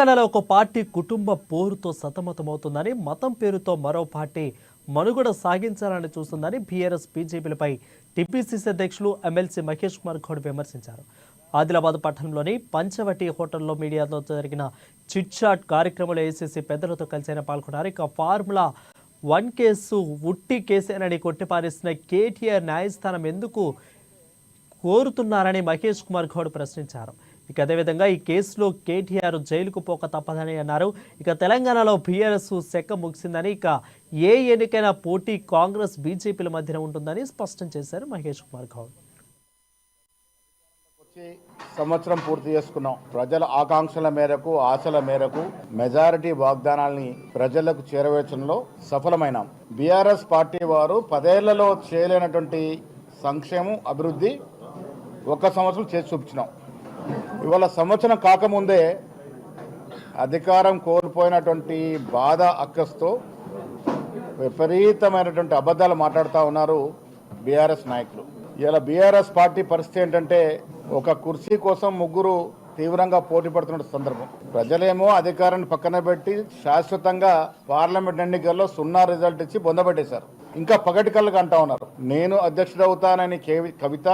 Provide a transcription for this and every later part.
తెలంగాణలో ఒక పార్టీ కుటుంబ పోరుతో సతమతమవుతుందని, మతం పేరుతో మరో పార్టీ మనుగడ సాగించాలని చూస్తుందని బీఆర్ఎస్ బీజేపీలపై టీపీసీసీ అధ్యక్షులు ఎమ్మెల్సీ మహేష్ కుమార్ గౌడ్ విమర్శించారు. ఆదిలాబాద్ పట్టణంలోని పంచవటి హోటల్లో మీడియాతో జరిగిన చిట్ చాట్ కార్యక్రమంలో ఏసీసీ పెద్దలతో కలిసి ఆయన పాల్గొన్నారు. ఇక ఫార్ములా 1 కేసు ఉట్టి కేసేనని కొట్టిపారేసిన కేటీఆర్ న్యాయస్థానం ఎందుకు కోరుతున్నారని మహేష్ కుమార్ గౌడ్ ప్రశ్నించారు. ఇక అదేవిధంగా ఈ కేసులో కేటీఆర్ జైలుకు పోక తప్పదని అన్నారు. ఇక తెలంగాణలో బీఆర్ఎస్ సెక్క ముగిసిందని, ఇక ఏ ఎన్నికైనా పోటీ కాంగ్రెస్ బీజేపీల మధ్యన ఉంటుందని స్పష్టం చేశారు మహేష్ కుమార్ గౌడ్. సంవత్సరం పూర్తి చేసుకున్నాం. ప్రజల ఆకాంక్షల మేరకు, ఆశల మేరకు మెజారిటీ వాగ్దానాల్ని ప్రజలకు చేరవేర్చడంలో సఫలమైనాం. బీఆర్ఎస్ పార్టీ వారు 10 ఏళ్లలో చేయలేనటువంటి సంక్షేమం, అభివృద్ధి 1 సంవత్సరం చేసి చూపించినాం. ఇవాళ సంవత్సరం కాకముందే అధికారం కోల్పోయినటువంటి బాధ అక్కస్తో విపరీతమైనటువంటి అబద్ధాలు మాట్లాడుతూ ఉన్నారు బీఆర్ఎస్ నాయకులు. ఇలా బీఆర్ఎస్ పార్టీ పరిస్థితి ఏంటంటే, ఒక కుర్చీ కోసం ముగ్గురు తీవ్రంగా పోటీ పడుతున్న సందర్భం. ప్రజలేమో అధికారాన్ని పక్కన పెట్టి శాశ్వతంగా పార్లమెంట్ ఎన్నికల్లో 0 రిజల్ట్ ఇచ్చి బొందబెట్టేశారు. ఇంకా పగటి కళ్ళకు అంటా ఉన్నారు, నేను అధ్యక్షుడు అవుతానని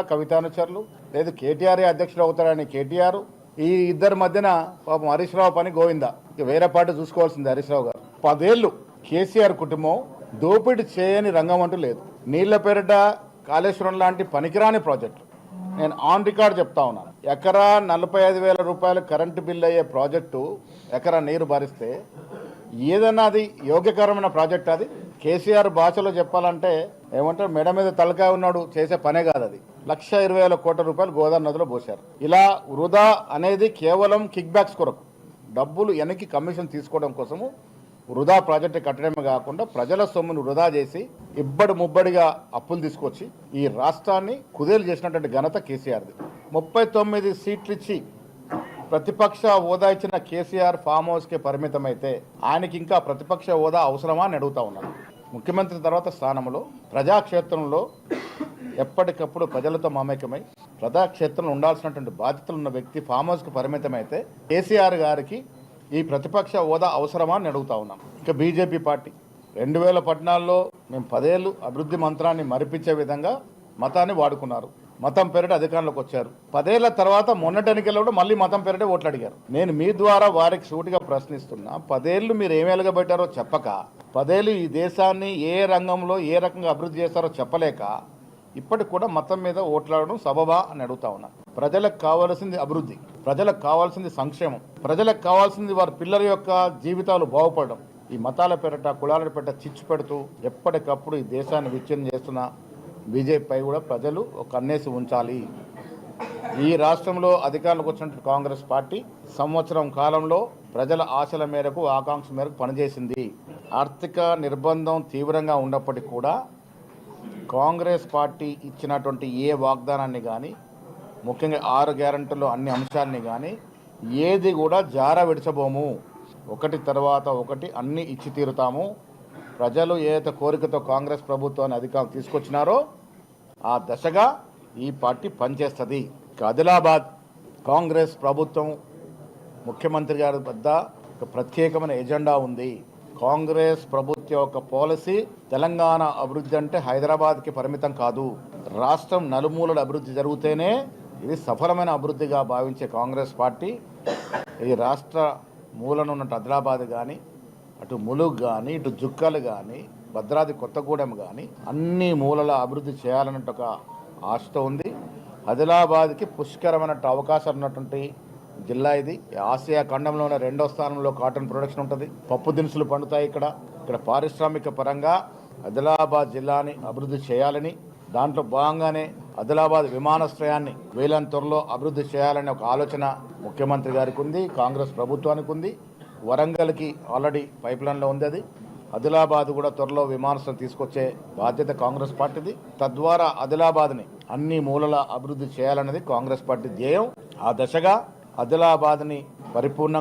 కవితానుచరులు, లేదు కేటీఆర్ అధ్యక్షుడు అవుతాడని కేటీఆర్. ఈ ఇద్దరి మధ్యన పాపం హరీష్ రావు పని గోవిందా. ఇక వేరే పార్టీ చూసుకోవాల్సింది హరీష్ రావు గారు. 10 ఏళ్లు కేసీఆర్ కుటుంబం దోపిడీ చేయని రంగం అంటూ లేదు. నీళ్ల పేరిట కాళేశ్వరం లాంటి పనికిరాని ప్రాజెక్టు, నేను ఆన్ రికార్డ్ చెప్తా ఉన్నాను. ఎకరా 45,000 రూపాయలు కరెంటు బిల్లు అయ్యే ప్రాజెక్టు, ఎకరా నీరు భరిస్తే ఏదన్నా అది యోగ్యకరమైన ప్రాజెక్ట్. అది కేసీఆర్ భాషలో చెప్పాలంటే ఏమంటారు, మెడ మీద తలకాయ ఉన్నాడు చేసే పనే కాదు. అది 1,20,000 కోట్ల రూపాయలు గోదావరి నదిలో పోశారు. ఇలా వృధా అనేది కేవలం కిక్ బ్యాక్స్ కొరకు, డబ్బులు వెనక్కి కమిషన్ తీసుకోవడం కోసము వృధా ప్రాజెక్టు కట్టడమే కాకుండా ప్రజల సొమ్మును వృధా చేసి ఇబ్బడి ముబ్బడిగా అప్పులు తీసుకొచ్చి ఈ రాష్ట్రాన్ని కుదేలు చేసినటువంటి ఘనత కేసీఆర్ది. 39 సీట్లు ఇచ్చి ప్రతిపక్ష హోదా ఇచ్చిన కేసీఆర్ ఫామ్ హౌస్కే పరిమితమైతే ఆయనకి ఇంకా ప్రతిపక్ష హోదా అవసరమా అని అడుగుతా ఉన్నాను. ముఖ్యమంత్రి తర్వాత స్థానంలో ప్రజాక్షేత్రంలో ఎప్పటికప్పుడు ప్రజలతో మమేకమై ప్రజాక్షేత్రంలో ఉండాల్సినటువంటి బాధ్యతలు ఉన్న వ్యక్తి ఫామ్ హౌస్కి పరిమితమైతే కేసీఆర్ గారికి ఈ ప్రతిపక్ష హోదా అవసరమా అని అడుగుతా ఉన్నాం. ఇక బీజేపీ పార్టీ 2014లో మేము 10 ఏళ్ళు అభివృద్ధి మంత్రాన్ని మరిపించే విధంగా మతాన్ని వాడుకున్నారు. మతం పేరిట అధికారంలోకి వచ్చారు. 10 ఏళ్ల తర్వాత మొన్నటి ఎన్నికల్లో కూడా మళ్ళీ మతం పేరిట ఓట్లు అడిగారు. నేను మీ ద్వారా వారికి సూటిగా ప్రశ్నిస్తున్నా, 10 ఏళ్ళు మీరు ఏం వెలగబెట్టారో చెప్పక, 10 ఏళ్ళు ఈ దేశాన్ని ఏ రంగంలో ఏ రకంగా అభివృద్ధి చేస్తారో చెప్పలేక ఇప్పటికి కూడా మతం మీద ఓట్లాడడం సబబా అని అడుగుతా ఉన్నా. ప్రజలకు కావాల్సింది అభివృద్ధి, ప్రజలకు కావాల్సింది సంక్షేమం, ప్రజలకు కావాల్సింది వారి పిల్లల యొక్క జీవితాలు బాగుపడడం. ఈ మతాల పేరిట, కులాల పేరిట చిచ్చు పెడుతూ ఎప్పటికప్పుడు ఈ దేశాన్ని విచ్ఛిన్నం చేస్తున్న బీజేపీపై కూడా ప్రజలు ఒక కన్నేసి ఉంచాలి. ఈ రాష్ట్రంలో అధికారంలోకి వచ్చినటువంటి కాంగ్రెస్ పార్టీ సంవత్సరం కాలంలో ప్రజల ఆశల మేరకు, ఆకాంక్ష మేరకు పనిచేసింది. ఆర్థిక నిర్బంధం తీవ్రంగా ఉన్నప్పటికీ కూడా కాంగ్రెస్ పార్టీ ఇచ్చినటువంటి ఏ వాగ్దానాన్ని కానీ, ముఖ్యంగా 6 గ్యారెంటీల్లో అన్ని అంశాలని కానీ ఏది కూడా జార విడిచబోము. ఒకటి తర్వాత ఒకటి అన్ని ఇచ్చి తీరుతాము. ప్రజలు ఏదైతే కోరికతో కాంగ్రెస్ ప్రభుత్వాన్ని అధికారం తీసుకొచ్చినారో ఆ దశగా ఈ పార్టీ పనిచేస్తుంది. ఆదిలాబాద్ కాంగ్రెస్ ప్రభుత్వం ముఖ్యమంత్రి గారి వద్ద ఒక ప్రత్యేకమైన ఎజెండా ఉంది. కాంగ్రెస్ ప్రభుత్వ యొక్క పాలసీ తెలంగాణ అభివృద్ధి అంటే హైదరాబాద్కి పరిమితం కాదు, రాష్ట్రం నలుమూలల అభివృద్ధి జరిగితేనే ఇది సఫలమైన అభివృద్ధిగా భావించే కాంగ్రెస్ పార్టీ ఈ రాష్ట్ర మూలన ఉన్న ఆదిలాబాద్ కానీ, అటు ములుగు కానీ, ఇటు జుక్కలు కానీ, భద్రాద్రి కొత్తగూడెం కానీ అన్ని మూలల అభివృద్ధి చేయాలన్నట్టు ఒక ఆశతో ఉంది. ఆదిలాబాద్కి పుష్కరమైన అవకాశాలు ఉన్నటువంటి జిల్లా ఇది. ఆసియా ఖండంలోనే 2వ స్థానంలో కాటన్ ప్రొడక్షన్ ఉంటుంది. పప్పు దినుసులు పండుతాయి. ఇక్కడ పారిశ్రామిక పరంగా ఆదిలాబాద్ జిల్లాని అభివృద్ధి చేయాలని, దాంట్లో భాగంగానే ఆదిలాబాద్ విమానాశ్రయాన్ని వీలైనంత త్వరలో అభివృద్ధి చేయాలనే ఒక ఆలోచన ముఖ్యమంత్రి గారికి ఉంది, కాంగ్రెస్ ప్రభుత్వానికి ఉంది. వరంగల్కి ఆల్రెడీ పైప్ లైన్లో ఉంది. అది ఆదిలాబాద్ కూడా త్వరలో విమానాశ్రయం తీసుకొచ్చే బాధ్యత కాంగ్రెస్ పార్టీది. తద్వారా ఆదిలాబాద్ని అన్ని మూలల అభివృద్ధి చేయాలన్నది కాంగ్రెస్ పార్టీ ధ్యేయం. ఆ దశగా ఆదిలాబాద్ని పరిపూర్ణంగా